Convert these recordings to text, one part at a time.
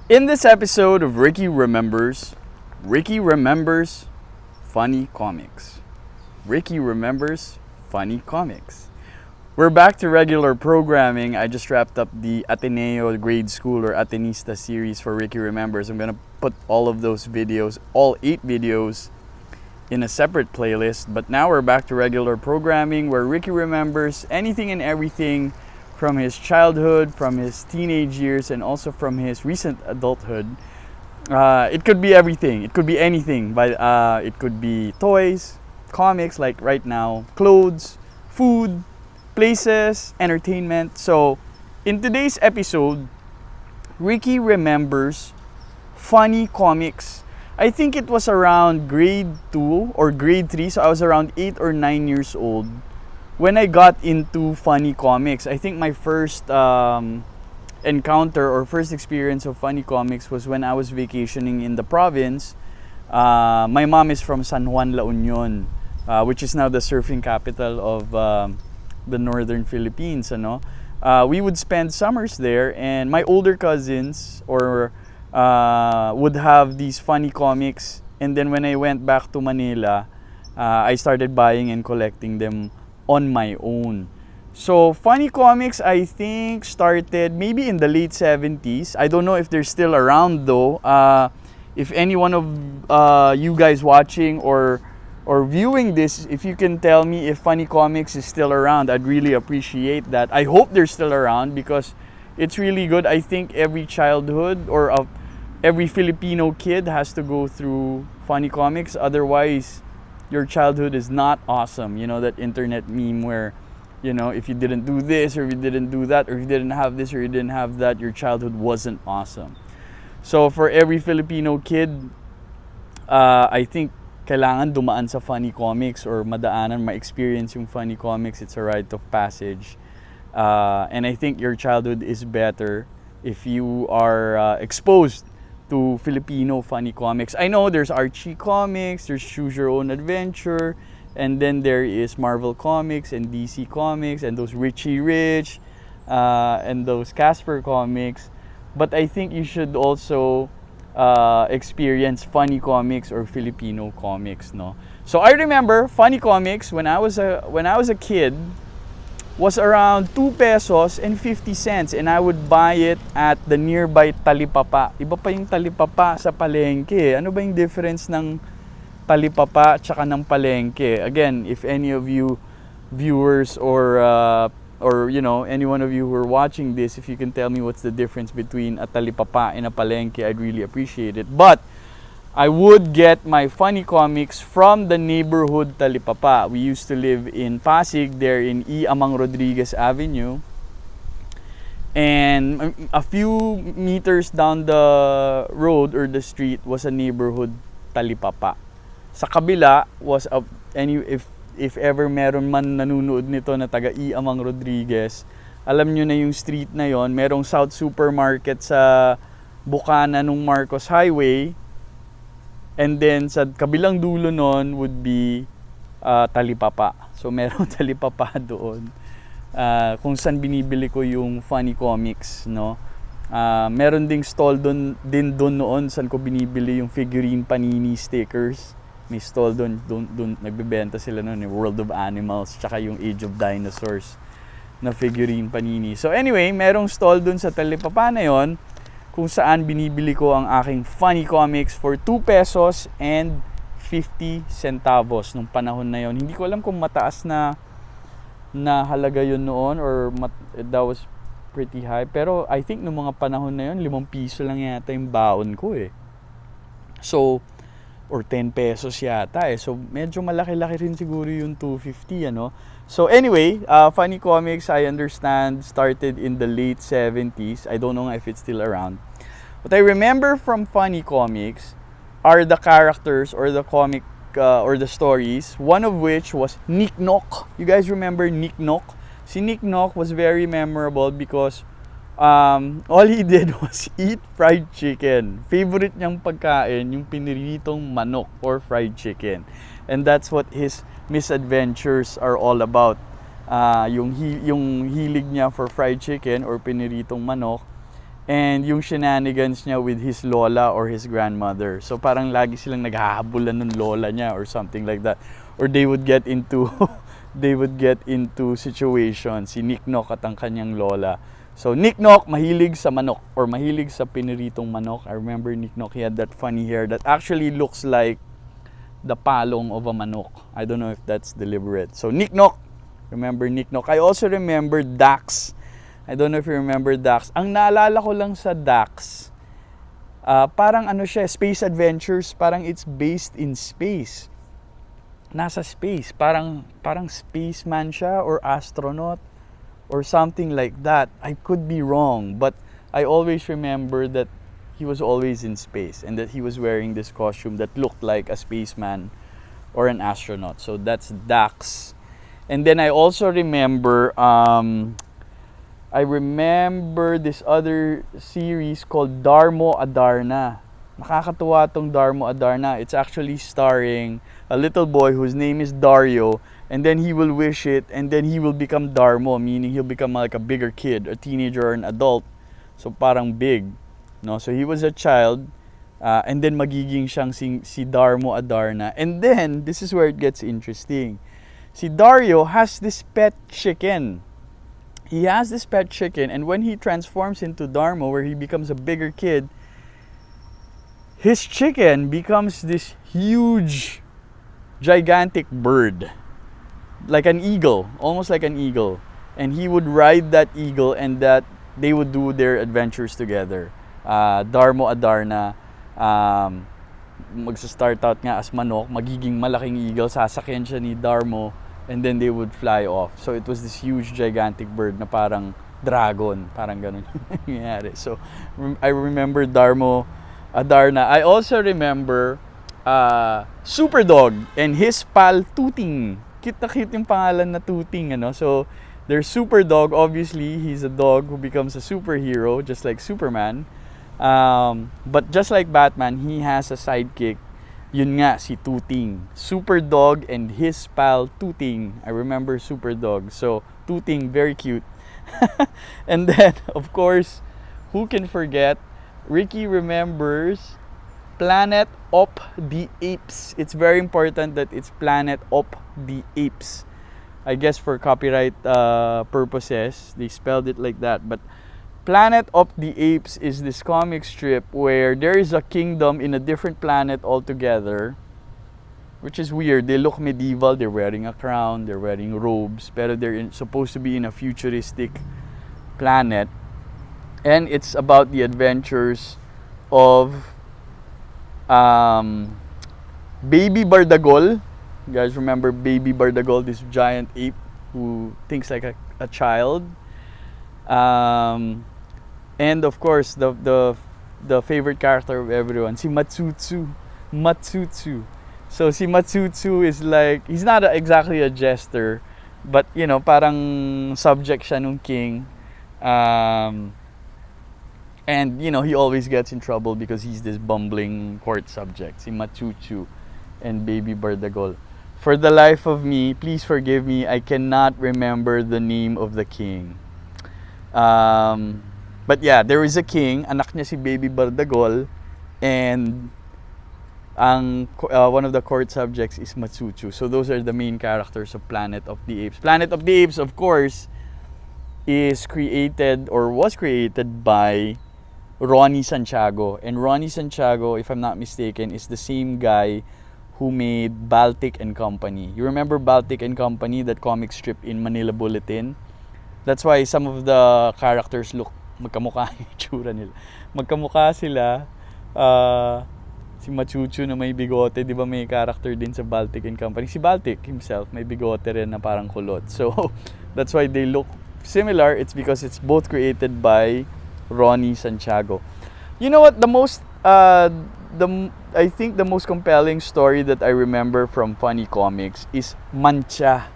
In this episode of Ricky Remembers Funny Comics. Ricky Remembers Funny Comics. We're back to regular programming. I just wrapped up the Ateneo grade school or Atenista series for Ricky Remembers. I'm gonna put all of those videos, all 8 videos, in a separate playlist. But now we're back to regular programming where Ricky remembers anything and everything from his childhood, from his teenage years, and also from his recent adulthood. It could be everything. It could be anything. But it could be toys, comics, like right now, clothes, food, places, entertainment. So, in today's episode, Ricky remembers funny comics. I think it was around grade 2 or grade 3, so I was around 8 or 9 years old when I got into funny comics. I think my first encounter or first experience of funny comics was when I was vacationing in the province. My mom is from San Juan, La Union, which is now the surfing capital of the northern Philippines. We would spend summers there, and my older cousins would have these funny comics. And then when I went back to Manila, I started buying and collecting them on my own. So funny comics, I think, started maybe in the late 70s. I don't know if they're still around though. If any one of you guys watching or viewing this, if you can tell me if funny comics is still around, I'd really appreciate that. I hope they're still around because it's really good. I think every childhood or every Filipino kid has to go through funny comics. Otherwise, your childhood is not awesome. You know, that internet meme where, if you didn't do this or if you didn't do that or if you didn't have this or you didn't have that, your childhood wasn't awesome. So for every Filipino kid, I think kailangan dumaan sa funny comics or madaanan, ma-experience yung funny comics. It's a rite of passage. And I think your childhood is better if you are exposed to Filipino funny comics. I know there's Archie Comics, there's Choose Your Own Adventure, and then there is Marvel Comics and DC Comics and those Richie Rich and those Casper Comics. But I think you should also experience funny comics or Filipino comics, no? So I remember funny comics when I was a kid was around 2 pesos and 50 cents, and I would buy it at the nearby talipapa. Iba pa yung talipapa sa palengke. Ano ba yung difference ng talipapa tsaka ng palengke? Again, if any of you viewers or any one of you who are watching this, if you can tell me what's the difference between a talipapa and a palengke, I'd really appreciate it. But I would get my funny comics from the neighborhood talipapa. We used to live in Pasig, there in E. Amang Rodriguez Avenue. And a few meters down the road or the street was a neighborhood talipapa. Sa kabila was if ever meron man nanunood nito na taga E. Amang Rodriguez, alam nyo na yung street na yon. Merong South Supermarket sa bukana nung Marcos Highway. And then sa kabilang dulo nun would be talipapa. So meron talipapa doon. Kung saan binibili ko yung funny comics, no? Meron ding stall din doon noon saan ko binibili yung figurine panini stickers. May stall doon nagbebenta sila noon, World of Animals tsaka yung Age of Dinosaurs na figurine panini. So anyway, merong stall doon sa talipapa na yon kung saan binibili ko ang aking funny comics for 2 pesos and 50 centavos nung panahon na yon. Hindi ko alam kung mataas na halaga yun noon or that was pretty high. Pero I think nung mga panahon na yon, 5 piso lang yata yung baon ko eh. So, or 10 pesos yata eh. So, medyo malaki-laki rin siguro yung 250, ano. So, anyway, funny comics, I understand, started in the late 70s. I don't know if it's still around. What I remember from funny comics are the characters or the comic or the stories, one of which was NikNok. You guys remember NikNok? Si NikNok was very memorable because all he did was eat fried chicken. Favorite niyang pagkain, yung piniritong manok or fried chicken. And that's what his misadventures are all about. Yung hilig niya for fried chicken or piniritong manok. and yung shenanigans niya with his lola or his grandmother. So parang lagi silang naghahabulan ng lola niya or something like that. Or they would get into situations, si NikNok at ang kanyang lola. So NikNok mahilig sa manok or mahilig sa piniritong manok. I remember NikNok, he had that funny hair that actually looks like the palong of a manok. I don't know if that's deliberate. So NikNok, remember NikNok. I also remember Dax. I don't know if you remember Dax. Ang naalala ko lang sa Dax, parang ano siya, space adventures, parang it's based in space. Nasa space, parang spaceman siya or astronaut or something like that. I could be wrong, but I always remember that he was always in space and that he was wearing this costume that looked like a spaceman or an astronaut. So that's Dax. And then I also remember this other series called Darmo, Adarna. Nakakatuwa tong Darmo, Adarna. It's actually starring a little boy whose name is Dario, and then he will wish it, and then he will become Darmo, meaning he'll become like a bigger kid, a teenager or an adult. So parang big, no? So he was a child, and then magiging siyang si Darmo, Adarna. And then this is where it gets interesting. Si Dario has this pet chicken. He has this pet chicken, and when he transforms into Darmo, where he becomes a bigger kid, his chicken becomes this huge, gigantic bird. Like an eagle, almost like an eagle. And he would ride that eagle, and that they would do their adventures together. Darmo, Adarna, magsa-start out nga as manok, magiging malaking eagle, sasakyan siya ni Darmo, and then they would fly off. So it was this huge, gigantic bird na parang dragon, parang ganun yung nangyari. So I remember Darmo, Adarna. I also remember Superdog and his pal Tooting. Cute na cute yung pangalan na Tooting, ano? So there's Superdog, obviously he's a dog who becomes a superhero just like Superman. But just like Batman, he has a sidekick. Yun nga, si Tuting. Superdog and his pal Tuting. I remember Superdog. So, Tuting, very cute. And then, of course, who can forget? Ricky remembers Planet of the Apes. It's very important that it's Planet of the Apes. I guess for copyright purposes, they spelled it like that. But Planet of the Apes is this comic strip where there is a kingdom in a different planet altogether, which is weird. They look medieval, they're wearing a crown, they're wearing robes, pero supposed to be in a futuristic planet. And it's about the adventures of Baby Bardagol. You guys remember Baby Bardagol, this giant ape who thinks like a child. And of course, the favorite character of everyone, si Matsutsu. So si Matsutsu is like, he's not exactly a jester, but you know, parang subject siya nung king. And you know, he always gets in trouble because he's this bumbling court subject, si Matsutsu and Baby Bardagol. For the life of me, please forgive me, I cannot remember the name of the king. But yeah, there is a king, anak niya si Baby Bardagol, and one of the court subjects is Matsutsu. So those are the main characters of Planet of the Apes. Planet of the Apes, of course, is created or was created by Ronnie Santiago. And Ronnie Santiago, if I'm not mistaken, is the same guy who made Baltic and Company. You remember Baltic and Company, that comic strip in Manila Bulletin? That's why some of the characters look magkamukha yung itsura nila. Magkamukha sila. Si Matsutsu na may bigote, di ba may character din sa Baltic and Company? Si Baltic himself, may bigote rin na parang kulot. So, that's why they look similar. It's because it's both created by Ronnie Santiago. You know what? I think the most compelling story that I remember from Funny Comics is Mancha.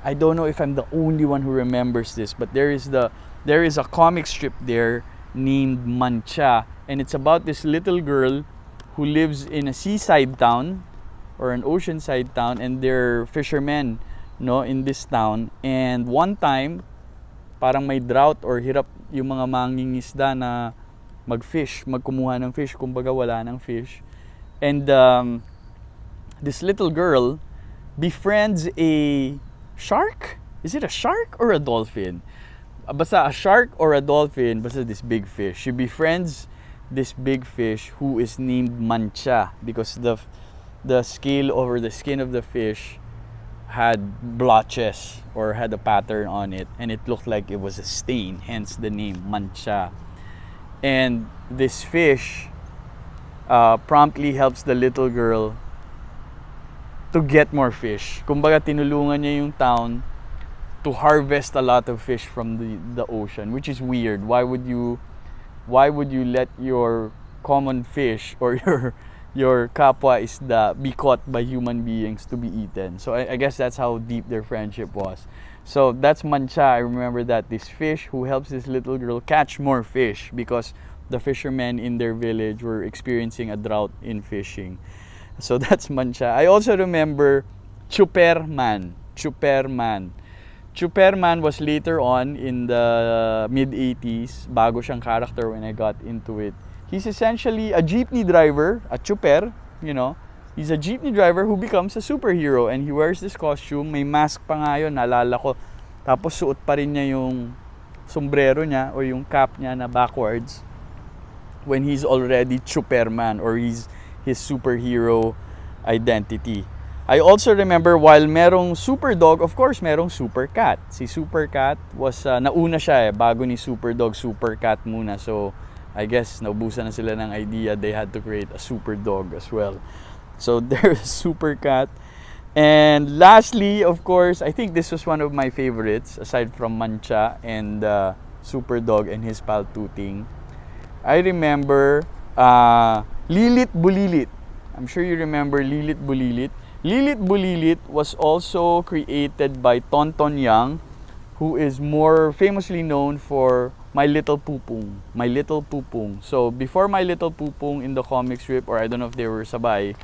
I don't know if I'm the only one who remembers this, but there is a comic strip there named Mancha, and it's about this little girl who lives in a seaside town or an oceanside town, and they're fishermen, no, in this town. And one time, parang may drought or hirap yung mga mangingisda na mag-fish, magkumuha ng fish, kumbaga wala ng fish. And this little girl befriends a shark? Is it a shark or a dolphin? Basta a shark or a dolphin, basta this big fish. She befriends this big fish who is named Mancha because the scale over the skin of the fish had blotches or had a pattern on it, and it looked like it was a stain, hence the name Mancha. And this fish promptly helps the little girl to get more fish. Kumbaga tinulungan niya yung town to harvest a lot of fish from the ocean, which is weird. Why would you let your common fish or your kapwa isda be caught by human beings to be eaten? So I guess that's how deep their friendship was. So that's Mancha. I remember that, this fish who helps this little girl catch more fish because the fishermen in their village were experiencing a drought in fishing. So that's Mancha. I also remember Tsuperman. Tsuperman was later on in the mid-80s, bago siyang character when I got into it. He's essentially a jeepney driver, a tsuper, you know. He's a jeepney driver who becomes a superhero, and he wears this costume. May mask pa nga yun, naalala ko. Tapos suot pa rin niya yung sombrero niya o yung cap niya na backwards when he's already Tsuperman, or his superhero identity. I also remember while merong Superdog, of course merong Superkat. Si Superkat was, nauna siya bago ni Superdog, Superkat muna. So I guess naubusan na sila ng idea, they had to create a Superdog as well. So there's Superkat. And lastly, of course, I think this was one of my favorites, aside from Mancha and Superdog and his pal Tooting. I remember Lilit, Bulilit. I'm sure you remember Lilit, Bulilit. Lilit Bulilit was also created by Tonton Yang, who is more famously known for My Little Pupung. My Little Pupung. So before My Little Pupung in the comic strip, or I don't know if they were sabay,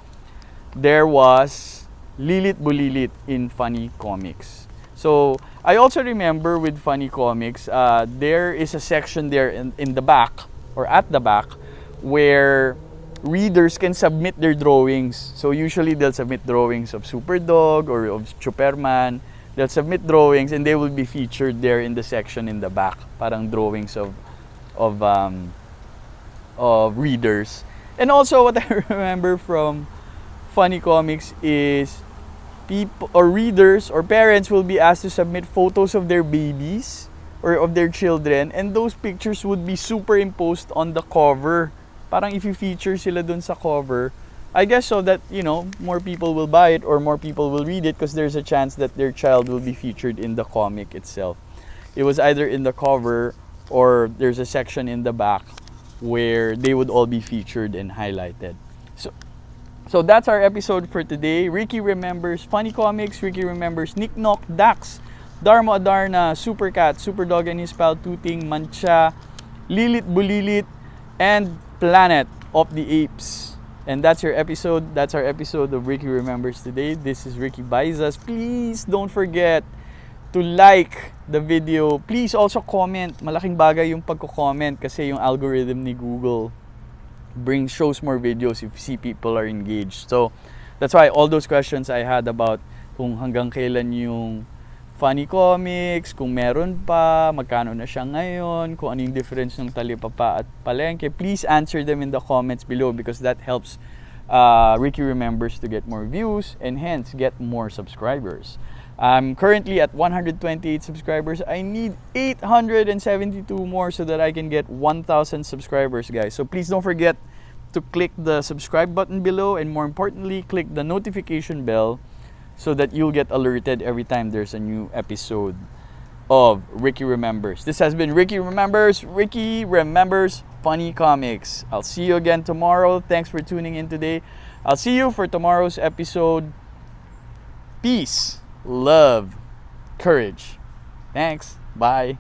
there was Lilit Bulilit in Funny Comics. So I also remember with Funny Comics, there is a section there in the back, or at the back, where readers can submit their drawings. So usually they'll submit drawings of Superdog or of Tsuperman. They'll submit drawings and they will be featured there in the section in the back. Parang drawings of readers. And also what I remember from Funny Comics is people or readers or parents will be asked to submit photos of their babies or of their children, and those pictures would be superimposed on the cover. Parang if you feature sila dun sa cover, I guess so that, you know, more people will buy it or more people will read it because there's a chance that their child will be featured in the comic itself. It was either in the cover or there's a section in the back where they would all be featured and highlighted. So that's our episode for today. Ricky remembers Funny Comics, Ricky remembers NikNok, Dax, Darmo, Adarna, Superkat, Superdog and his pal Tuting, Mancha, Lilit, Bulilit, and Planet of the Apes. And that's your episode. That's our episode of Ricky Remembers today. This is Ricky Baizas. Please don't forget to like the video. Please also comment. Malaking bagay yung pagko-comment kasi yung algorithm ni Google shows more videos if you see people are engaged. So that's why all those questions I had about kung hanggang kailan yung Funny Comics, kung meron pa, magkano na siya ngayon, kung ano yung difference ng talipapa at palengke, please answer them in the comments below because that helps Ricky Remembers to get more views and hence get more subscribers. I'm currently at 128 subscribers. I need 872 more so that I can get 1,000 subscribers, guys. So please don't forget to click the subscribe button below and more importantly, click the notification bell so that you'll get alerted every time there's a new episode of Ricky Remembers. This has been Ricky Remembers Funny Comics. I'll see you again tomorrow. Thanks for tuning in today. I'll see you for tomorrow's episode. Peace, love, courage. Thanks. Bye.